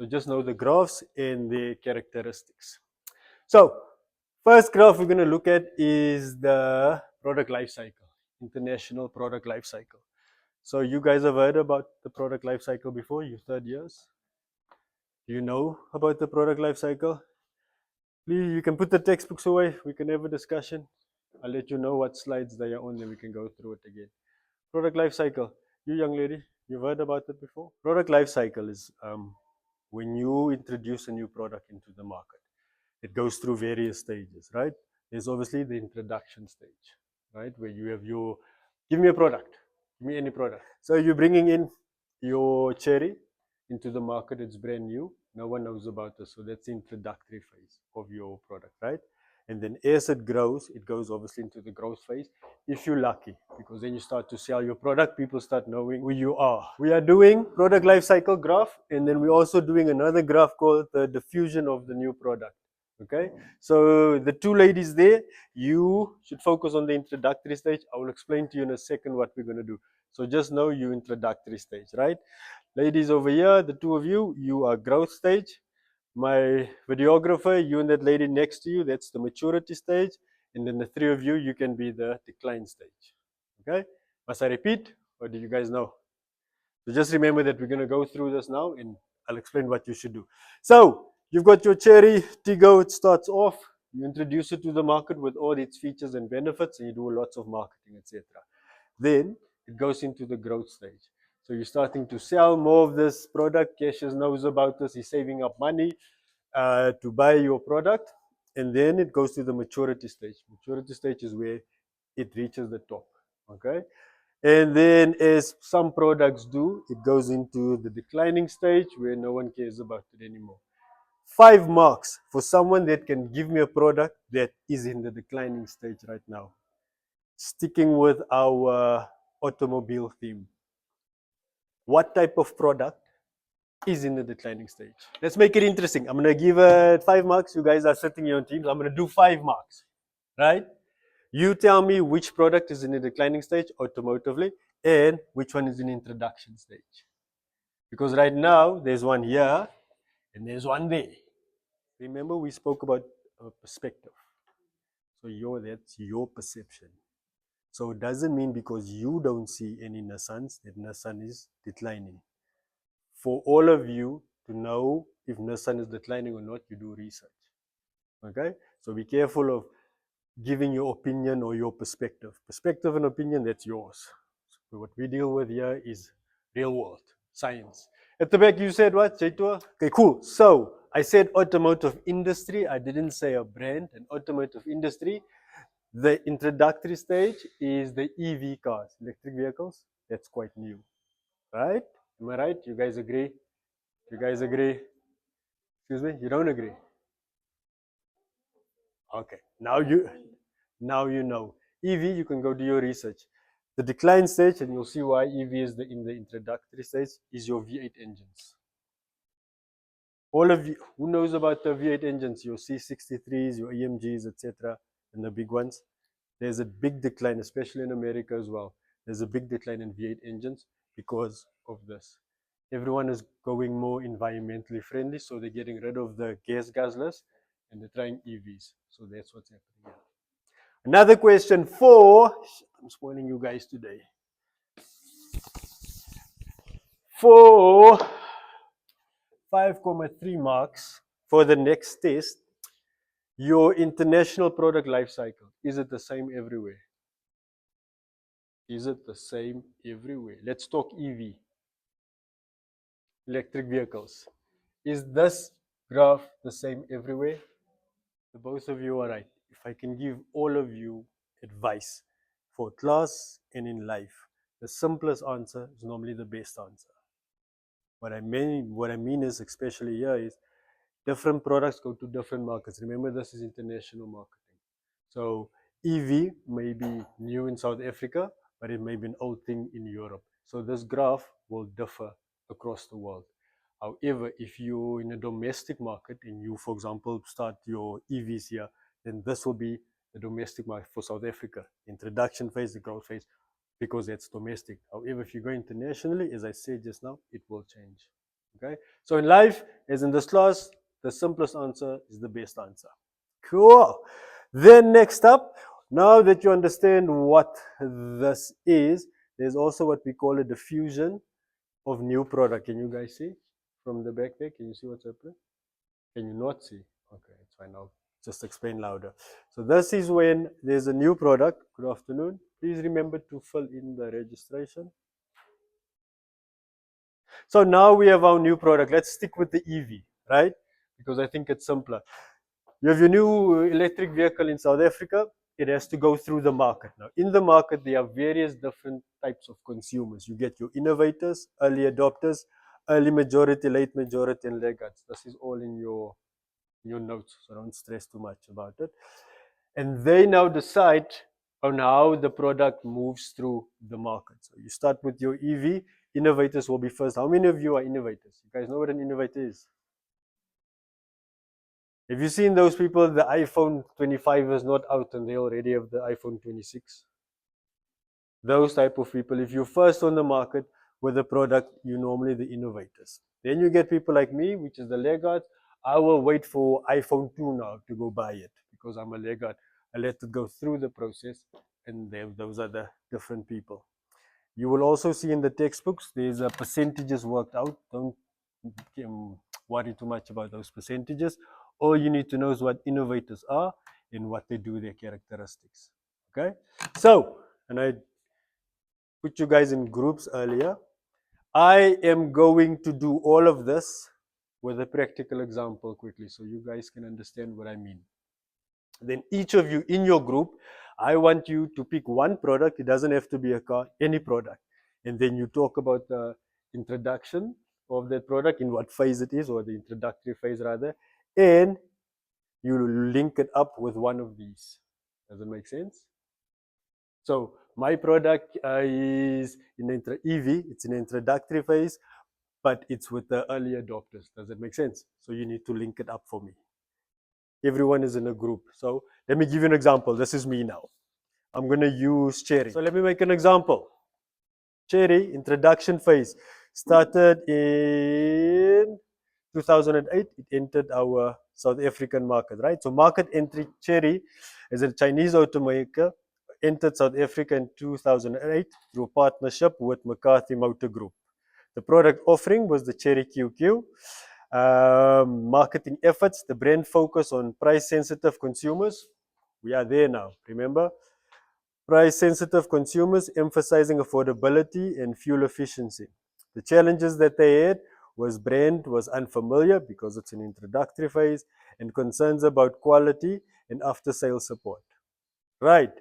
So just know the graphs and their characteristics. So first graph we're going to look at is the product life cycle, international product life cycle. So you guys have heard about the product life cycle before, you third years? Do you know about the product life cycle? Please, you can put the textbooks away. We can have a discussion. I'll let you know what slides they are on, then we can go through it again. Product life cycle. You young lady, you've heard about it before? Product life cycle is when you introduce a new product into the market. It goes through various stages, right? There's obviously the introduction stage, right? Where you have your, give me a product, give me any product. So you're bringing in your cherry into the market, it's brand new, no one knows about this. So that's the introductory phase of your product, right? And then as it grows, it goes obviously into the growth phase, if you're lucky, because then you start to sell your product, people start knowing who you are. We are doing product life cycle graph, and then we're also doing another graph called the diffusion of the new product. Okay, so the two ladies there, you should focus on the introductory stage. I will explain to you in a second what we're going to do. So just know you introductory stage, right? Ladies over here, the two of you, you are growth stage. My videographer, you and that lady next to you, that's the maturity stage. And then the three of you, you can be the decline stage. Okay? Must I repeat, or do you guys know? So just remember that we're going to go through this now, and I'll explain what you should do. So you've got your cherry Tigo. It starts off. You introduce it to the market with all its features and benefits, and you do lots of marketing, etc. Then it goes into the growth stage. So you're starting to sell more of this product. Cassius knows about this. He's saving up money to buy your product. And then it goes to the maturity stage. Maturity stage is where it reaches the top. Okay. And then as some products do, it goes into the declining stage where no one cares about it anymore. 5 marks for someone that can give me a product that is in the declining stage right now. Sticking with our automobile theme. What type of product is in the declining stage? Let's make it interesting. I'm going to give it 5 marks. You guys are sitting here on teams. I'm going to do 5 marks, right? You tell me which product is in the declining stage automotively and which one is in introduction stage. Because right now, there's one here and there's one there. Remember, we spoke about perspective. So that's your perception. So it doesn't mean because you don't see any Nissans that Nissan is declining. For all of you to know if Nissan is declining or not, you do research. Okay? So be careful of giving your opinion or your perspective. Perspective and opinion, that's yours. So what we deal with here is real world, science. At the back, you said what, Jaitua? Okay, cool. So I said automotive industry. I didn't say a brand, an automotive industry. The introductory stage is the EV cars, electric vehicles. That's quite new, right? Am I right? You guys agree? You guys agree? Excuse me? You don't agree? Okay. Now you know. EV, you can go do your research. The decline stage, and you'll see why EV is in the introductory stage, is your V8 engines. All of you, who knows about the V8 engines? Your C63s, your EMGs, etc., and the big ones. There's a big decline, especially in America as well. There's a big decline in V8 engines because of this. Everyone is going more environmentally friendly, so they're getting rid of the gas guzzlers and they're trying EVs. So that's what's happening here. Another question I'm spoiling you guys today. For 5.3 marks for the next test, your international product life cycle, is it the same everywhere? Is it the same everywhere? Let's talk EV, electric vehicles. Is this graph the same everywhere? The both of you are right. If I can give all of you advice for class and in life, the simplest answer is normally the best answer. What I mean is, especially here, is different products go to different markets. Remember, this is international marketing. So EV may be new in South Africa, but it may be an old thing in Europe. So this graph will differ across the world. However, if you're in a domestic market and you, for example, start your EVs here, then this will be the domestic market for South Africa. Introduction phase, the growth phase, because that's domestic. However, if you go internationally, as I said just now, it will change. Okay, so in life, as in this class, the simplest answer is the best answer. Cool. Then next up, now that you understand what this is, there's also what we call a diffusion of new product. Can you guys see from the back there? Can you see what's happening? Can you not see? Okay, it's fine. I'll just explain louder. So this is when there's a new product. Good afternoon. Please remember to fill in the registration. So now we have our new product. Let's stick with the EV, right? Because I think it's simpler. You have your new electric vehicle in South Africa. It has to go through the market. Now, in the market, there are various different types of consumers. You get your innovators, early adopters, early majority, late majority, and laggards. This is all in your notes, so don't stress too much about it. And they now decide on how the product moves through the market. So you start with your EV. Innovators will be first. How many of you are innovators? You guys know what an innovator is? Have you seen those people, the iPhone 25 is not out and they already have the iPhone 26? Those type of people, if you're first on the market with a product, you're normally the innovators. Then you get people like me, which is the laggard. I will wait for iPhone 2 now to go buy it because I'm a laggard. I let it go through the process, and those are the different people. You will also see in the textbooks, there's a percentages worked out. Don't worry too much about those percentages. All you need to know is what innovators are and what they do, their characteristics. Okay? So, and I put you guys in groups earlier. I am going to do all of this with a practical example quickly so you guys can understand what I mean. Then each of you in your group, I want you to pick one product. It doesn't have to be a car, any product. And then you talk about the introduction of that product, in what phase it is, or the introductory phase rather, and you link it up with one of these. Does it make sense? So my product is in the EV, it's in the introductory phase, but it's with the early adopters. Does it make sense? So you need to link it up for me. Everyone is in a group. So let me give you an example. This is me now. I'm going to use cherry. So let me make an example. Cherry introduction phase started in 2008. It entered our South African market, right? So market entry, Cherry as a Chinese automaker entered South Africa in 2008 through a partnership with McCarthy Motor Group. The product offering was the Cherry QQ. Marketing efforts, the brand focus on price sensitive consumers. We are there now, remember? Price sensitive consumers, emphasizing affordability and fuel efficiency. The challenges that they had was brand was unfamiliar because it's an introductory phase, and concerns about quality and after sales support. Right.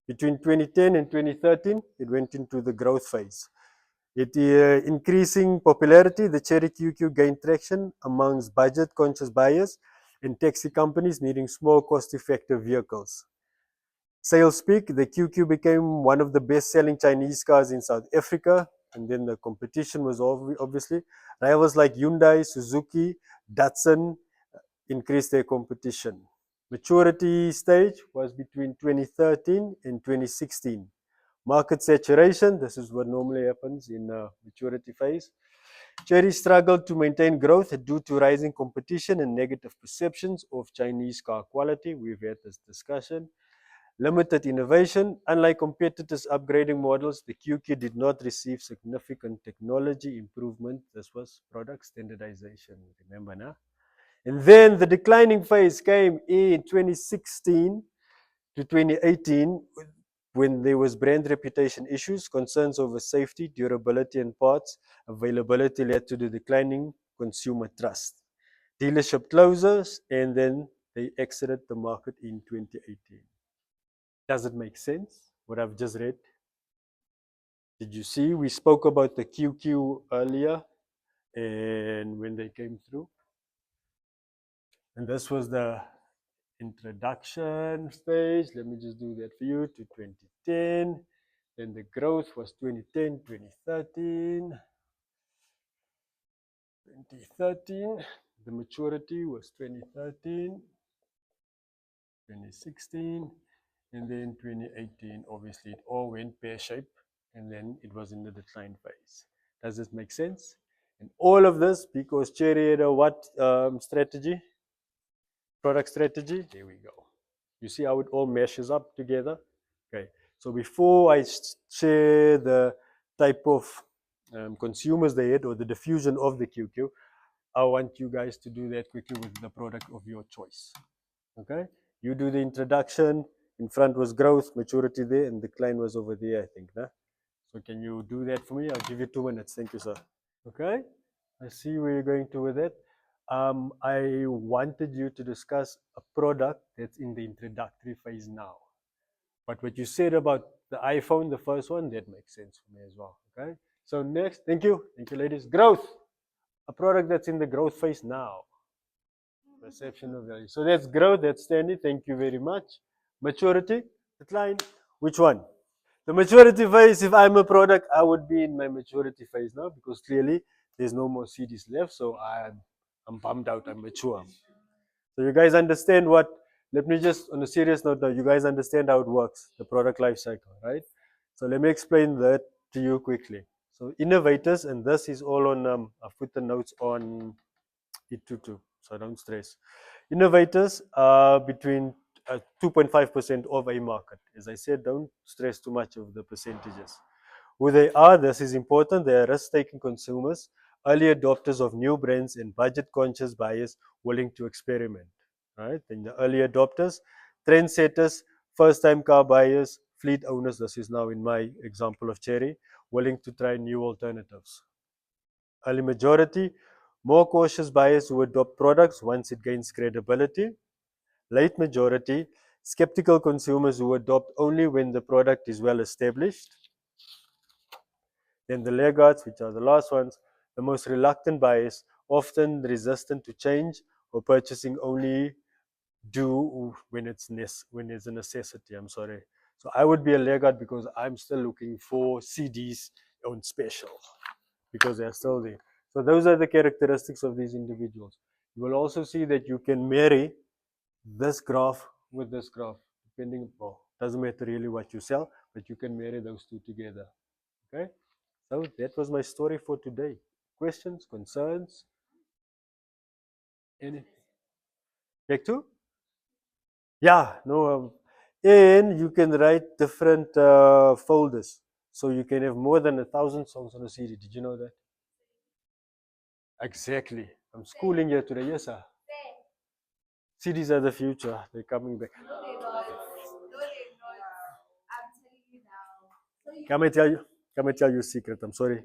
Between 2010 and 2013, it went into the growth phase. It increasing popularity, the Cherry QQ gained traction amongst budget conscious buyers and taxi companies needing small cost effective vehicles. Sales peak, the QQ became one of the best selling Chinese cars in South Africa, and then the competition was obviously rivals like Hyundai, Suzuki, Datsun increased their competition. Maturity stage was between 2013 and 2016. Market saturation, this is what normally happens in maturity phase. Cherry struggled to maintain growth due to rising competition and negative perceptions of Chinese car quality. We've had this discussion. Limited innovation. Unlike competitors upgrading models, the QQ did not receive significant technology improvement. This was product standardization. Remember now? And then the declining phase came in 2016 to 2018 when there was brand reputation issues, concerns over safety, durability, and parts availability led to the declining consumer trust. Dealership closures, and then they exited the market in 2018. Does it make sense, what I've just read? Did you see? We spoke about the QQ earlier and when they came through. And this was the introduction stage. Let me just do that for you to 2010. Then the growth was 2010, 2013. 2013. The maturity was 2013, 2016. And then 2018, obviously, it all went pear-shaped, and then it was in the decline phase. Does this make sense? And all of this because Cherry had a what strategy? Product strategy. There we go. You see how it all meshes up together? Okay. So before I share the type of consumers they had or the diffusion of the QQ, I want you guys to do that quickly with the product of your choice. Okay. You do the introduction. In front was growth, maturity there, and decline was over there, I think. Nah? So can you do that for me? I'll give you 2 minutes. Thank you, sir. Okay. I see where you're going to with it. I wanted you to discuss a product that's in the introductory phase now. But what you said about the iPhone, the first one, that makes sense for me as well. Okay. So next, thank you, ladies. Growth, a product that's in the growth phase now. Perception of value. So that's growth. That's standing. Thank you very much. Maturity, decline. Which one? The maturity phase, if I'm a product, I would be in my maturity phase now because clearly there's no more CDs left. So I'm bummed out. I'm mature. So you guys understand what, let me just, on a serious note now, you guys understand how it works, the product life cycle, right? So let me explain that to you quickly. So innovators, and this is all on, I've put the notes on it2, so don't stress. Innovators are between 2.5% of a market. As I said, don't stress too much of the percentages. Who they are, this is important. They are risk-taking consumers, early adopters of new brands, and budget-conscious buyers willing to experiment. Right? Then the early adopters, trendsetters, first-time car buyers, fleet owners. This is now in my example of Cherry, willing to try new alternatives. Early majority, more cautious buyers who adopt products once it gains credibility. Late majority, skeptical consumers who adopt only when the product is well established. Then the laggards, which are the last ones, the most reluctant buyers, often resistant to change or purchasing only do when it's a necessity. I'm sorry. So I would be a laggard because I'm still looking for CDs on special because they're still there. So those are the characteristics of these individuals. You will also see that you can marry this graph with this graph, depending, well, doesn't matter really what you sell, but you can marry those two together. Okay? So that was my story for today. Questions, concerns? Anything? Back to? Yeah, no. And you can write different folders. So you can have more than 1,000 songs on a CD. Did you know that? Exactly. I'm schooling here today. Yes, sir. CDs are the future. They're coming back. Come and tell you. Come and tell you a secret. I'm sorry.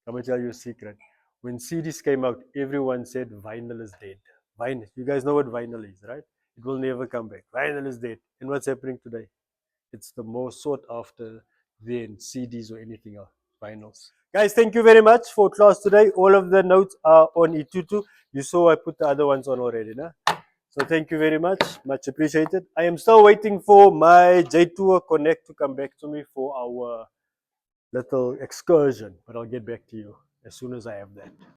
Come and tell you a secret. When CDs came out, everyone said vinyl is dead. Vinyl. You guys know what vinyl is, right? It will never come back. Vinyl is dead. And what's happening today? It's the most sought after than CDs or anything else. Vinyls. Guys, thank you very much for class today. All of the notes are on E22. You saw I put the other ones on already, nah? So thank you very much. Much appreciated. I am still waiting for my J2 Connect to come back to me for our little excursion, but I'll get back to you as soon as I have that.